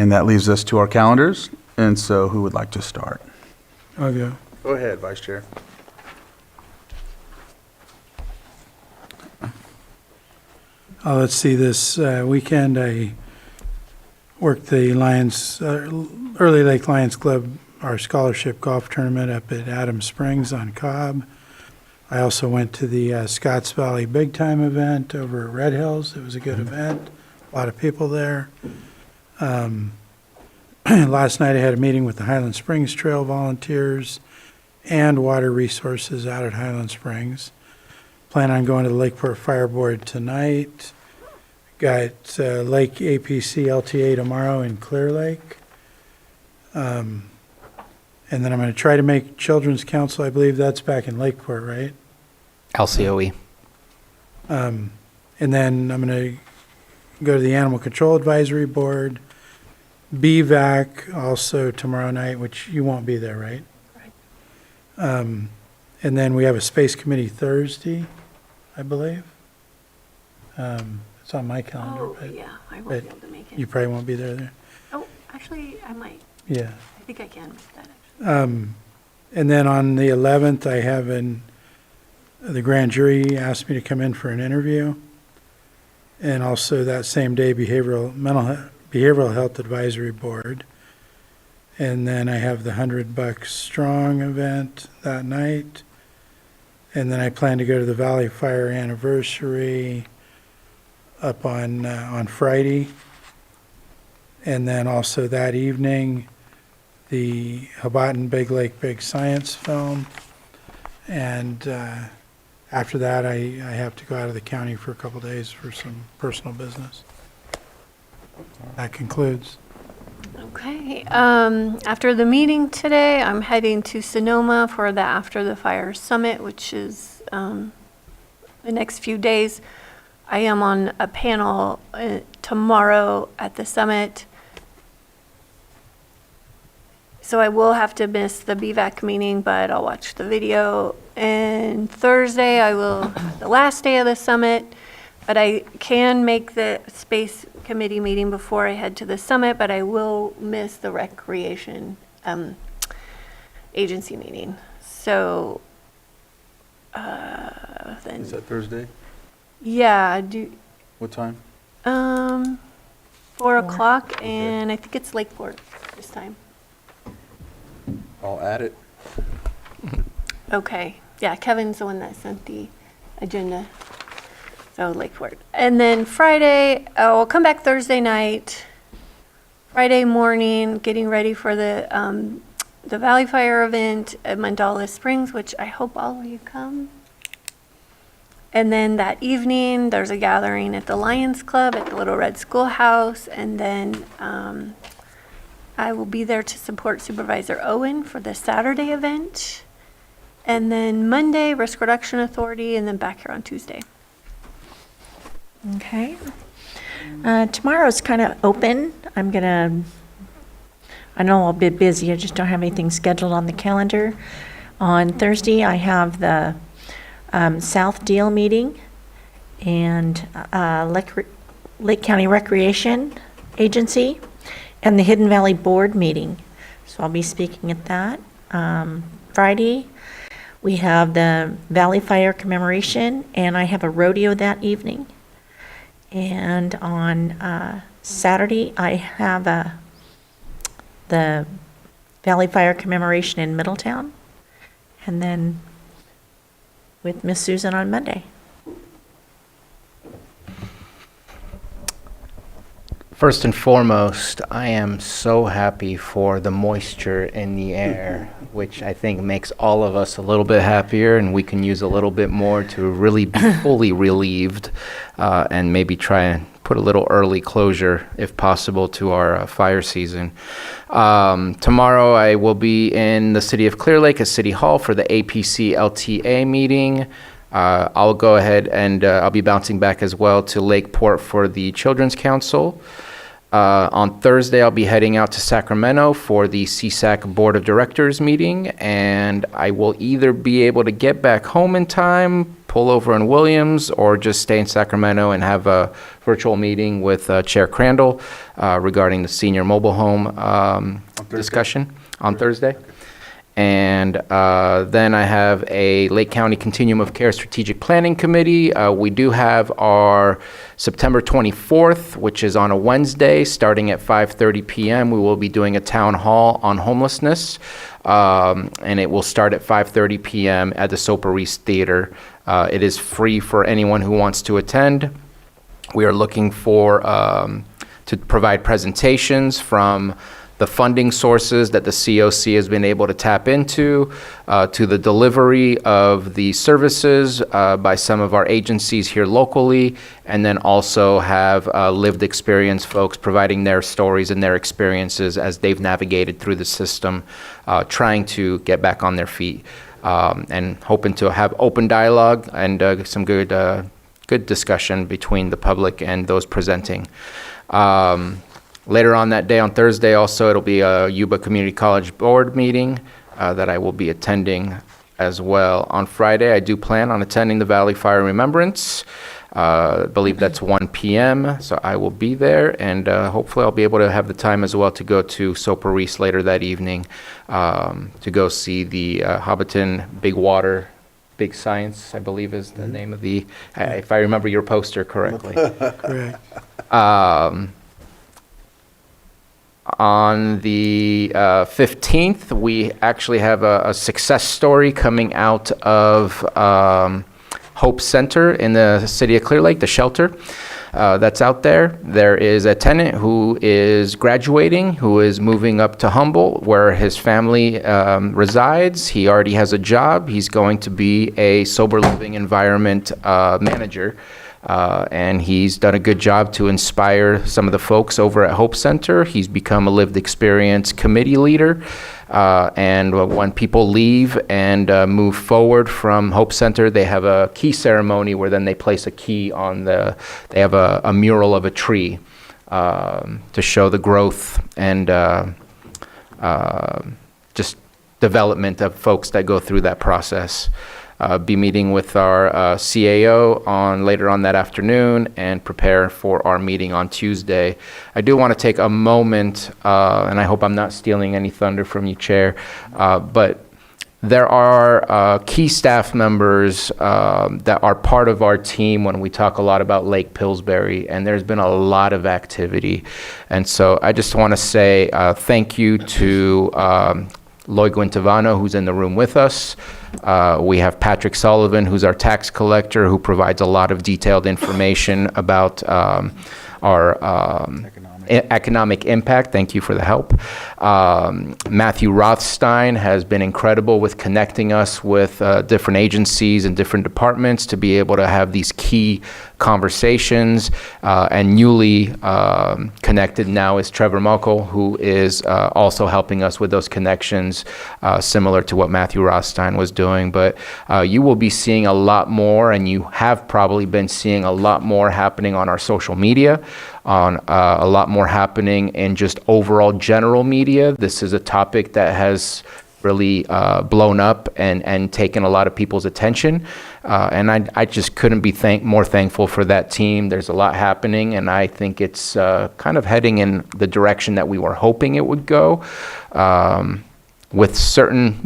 And that leaves us to our calendars. And so who would like to start? I'll go. Go ahead, Vice Chair. Let's see, this weekend I worked the Early Lake Lions Club, our scholarship golf tournament up at Adams Springs on Cobb. I also went to the Scotts Valley Big Time event over at Red Hills. It was a good event, a lot of people there. Last night I had a meeting with the Highland Springs Trail volunteers and water resources out at Highland Springs. Plan on going to the Lakeport Fire Board tonight. Got Lake APC LTA tomorrow in Clear Lake. And then I'm going to try to make Children's Council. I believe that's back in Lakeport, right? LCOE. And then I'm going to go to the Animal Control Advisory Board. BVAC also tomorrow night, which you won't be there, right? Right. And then we have a Space Committee Thursday, I believe. It's on my calendar. Oh, but yeah, I won't but be able to make You it. probably won't be there. Oh, actually, I might. Yeah. I think I can with that, actually. And then on the 11th, I have the grand jury asked me to come in for an interview. And also that same day, Behavioral Health Advisory Board. And then I have the $100 Strong event that night. And then I plan to go to the Valley Fire Anniversary up on Friday. And then also that evening, the Hobbiton Big Lake Big Science film. And after that, I have to go out of the county for a couple days for some personal business. That concludes. Okay, after the meeting today, I'm heading to Sonoma for the After the Fire Summit, which is the next few days. I am on a panel tomorrow at the summit. So I will have to miss the BVAC meeting, but I'll watch the video. And Thursday, the last day of the summit, but I can make the Space Committee meeting before I head to the summit, but I will miss the Recreation Agency meeting. So then, Is that Thursday? yeah, What time? 4 o'clock, and I think it's Lakeport this time. I'll add it. Okay, yeah, Kevin's the one that sent the agenda, so Lakeport. And then Friday, I'll come back Thursday night, Friday morning, getting ready for the Valley Fire event at Mandala Springs, which I hope all of you come. And then that evening, there's a gathering at the Lions Club at the Little Red Schoolhouse, and then I will be there to support Supervisor Owen for the Saturday event. And then Monday, Risk Reduction Authority, and then back here on Tuesday. Okay. Tomorrow's kind of open. I know I'll be busy, I just don't have anything scheduled on the calendar. On Thursday, I have the South Deal meeting and Lake County Recreation Agency and the Hidden Valley Board meeting. So I'll be speaking at that. Friday, we have the Valley Fire commemoration, and I have a rodeo that evening. And on Saturday, I have the Valley Fire commemoration in Middletown, and then with Miss Susan on Monday. First and foremost, I am so happy for the moisture in the air, which I think makes all of us a little bit happier, and we can use a little bit more to really be fully relieved and maybe try and put a little early closure, if possible, to our fire season. Tomorrow, I will be in the city of Clear Lake at City Hall for the APC LTA meeting. I'll go ahead and I'll be bouncing back as well to Lakeport for the Children's Council. On Thursday, I'll be heading out to Sacramento for the CSAC Board of Directors meeting, and I will either be able to get back home in time, pull over in Williams or just stay in Sacramento and have a virtual meeting with Chair Crandall regarding the senior mobile home discussion on Thursday. And then I have a Lake County Continuum of Care Strategic Planning Committee. We do have our September 24th, which is on a Wednesday, starting at 5:30 p.m. We will be doing a town hall on homelessness, and it will start at 5:30 p.m. at the Soper-Reese Theater. It is free for anyone who wants to attend. We are looking for to provide presentations from the funding sources that the COC has been able to tap into, to the delivery of the services by some of our agencies here locally, and then also have lived experience folks providing their stories and their experiences as they've navigated through the system, trying to get back on their feet, and hoping to have open dialogue and some good discussion between the public and those presenting. Later on that day, on Thursday, also, it'll be a Yuba Community College Board meeting that I will be attending as well. On Friday, I do plan on attending the Valley Fire Remembrance. I believe that's 1 p.m., so I will be there, and hopefully I'll be able to have the time as well to go to Soper-Reese later that evening to go see the Hobbiton Big Water, Big Science, I believe is the name of the, if I remember your poster correctly. Correct. On the 15th, we actually have a success story coming out of Hope Center in the city of Clear Lake, the shelter that's out there. There is a tenant who is graduating, who is moving up to Humboldt, where his family resides. He already has a job. He's going to be a sober living environment manager. And he's done a good job to inspire some of the folks over at Hope Center. He's become a lived experience committee leader. And when people leave and move forward from Hope Center, they have a key ceremony where then they place a key on they have a mural of a tree to show the growth and just development of folks that go through that process. Be meeting with our CAO later on that afternoon and prepare for our meeting on Tuesday. I do want to take a moment, and I hope I'm not stealing any thunder from you, Chair, but there are key staff members that are part of our team when we talk a lot about Lake Pillsbury, and there's been a lot of activity. And so I just want to say thank you to Lloyd Guintavano, who's in the room with us. We have Patrick Sullivan, who's our tax collector, who provides a lot of detailed information about our economic impact. Thank you for the help. Matthew Rothstein has been incredible with connecting us with different agencies and different departments to be able to have these key conversations. And newly connected now is Trevor Muckle, who is also helping us with those connections, similar to what Matthew Rothstein was doing. But you will be seeing a lot more, and you have probably been seeing a lot more happening on our social media, on a lot more happening in just overall general media. This is a topic that has really blown up and taken a lot of people's attention. And I just couldn't be more thankful for that team. There's a lot happening, and I think it's kind of heading in the direction that we were hoping it would go, with certain,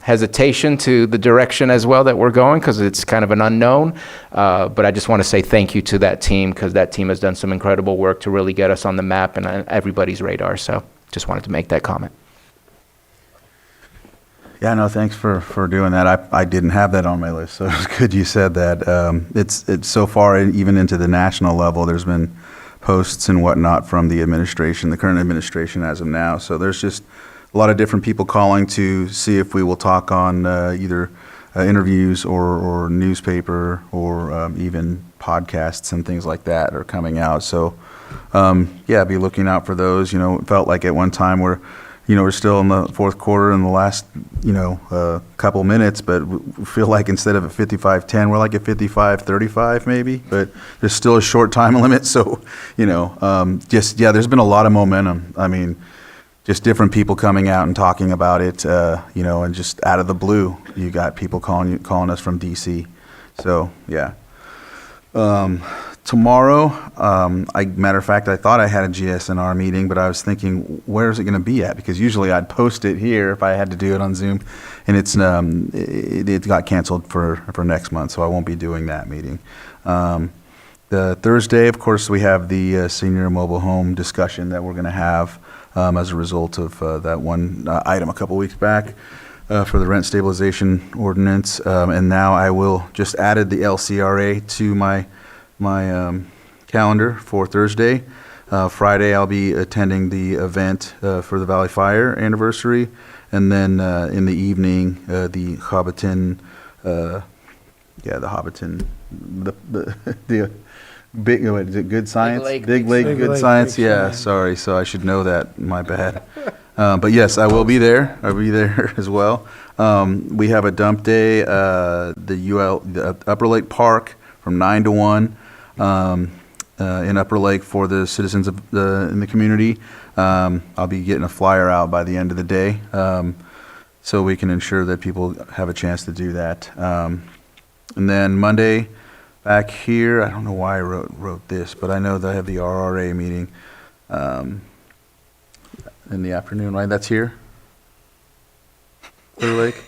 hesitation to the direction as well that we're going, because it's kind of an unknown. But I just want to say thank you to that team, because that team has done some incredible work to really get us on the map and on everybody's radar. So just wanted to make that comment. Yeah, no, thanks for doing that. I didn't have that on my list, so it's good you said that. It's so far, even into the national level, there's been posts and whatnot from the administration, the current administration as of now. So there's just a lot of different people calling to see if we will talk on either interviews or newspaper or even podcasts and things like that are coming out. So yeah, be looking out for those. It felt like at one time we're still in the fourth quarter in the last, couple minutes, but we feel like instead of at 55:10, we're like at 55:35 maybe, but there's still a short time limit. So, there's been a lot of momentum. I mean, just different people coming out and talking about it, and just out of the blue, you got people calling us from DC. So, yeah. Tomorrow, matter of fact, I thought I had a GSNR meeting, but I was thinking, where is it going to be at? Because usually I'd post it here if I had to do it on Zoom, and it got canceled for next month, so I won't be doing that meeting. The Thursday, of course, we have the senior mobile home discussion that we're going to have as a result of that one item a couple weeks back for the rent stabilization ordinance. And now I will just added the LCRA to my calendar for Thursday. Friday, I'll be attending the event for the Valley Fire anniversary. And then in the evening, the Hobbiton, the Hobbiton, the big, what is it, Good Science? Lake. Big Lake Big Good Lake, Science, Big yeah, Science. sorry, so I should know that, my bad. But yes, I will be there, I'll be there as well. We have a dump day, the Upper Lake Park from 9 to 1 in Upper Lake for the citizens in the community. I'll be getting a flyer out by the end of the day, so we can ensure that people have a chance to do that. And then Monday, back here, I don't know why I wrote this, but I know that I have the RRA meeting in the afternoon, right? That's here? Clear Lake?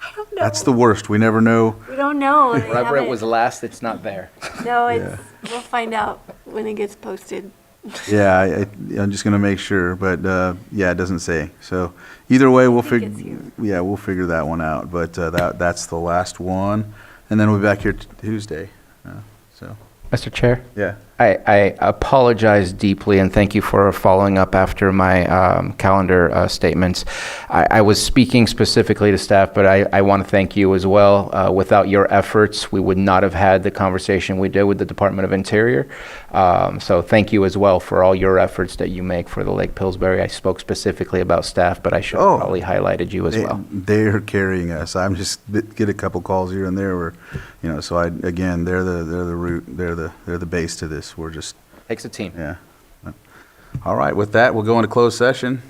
I don't know. That's the worst. We never know. We don't know. They Wherever it haven't- was last, it's not there. No, Yeah. we'll find out when it gets posted. Yeah, I'm just gonna make sure, but yeah, it doesn't say. So either way, we'll think figure. it's Yeah, we'll figure that one out. But that's the last one, and then we'll be back here Tuesday. So Mr. Chair? yeah. I apologize deeply, and thank you for following up after my calendar statements. I was speaking specifically to staff, but I want to thank you as well. Without your efforts, we would not have had the conversation we did with the Department of Interior. So thank you as well for all your efforts that you make for the Lake Pillsbury. I spoke specifically about staff, but I should have Oh. probably highlighted you as well. They're carrying us. I'm just get a couple calls here and there where, so again, they're the root, they're the base to this. We're just, Takes a team. yeah. All right, with that, we'll go into closed session.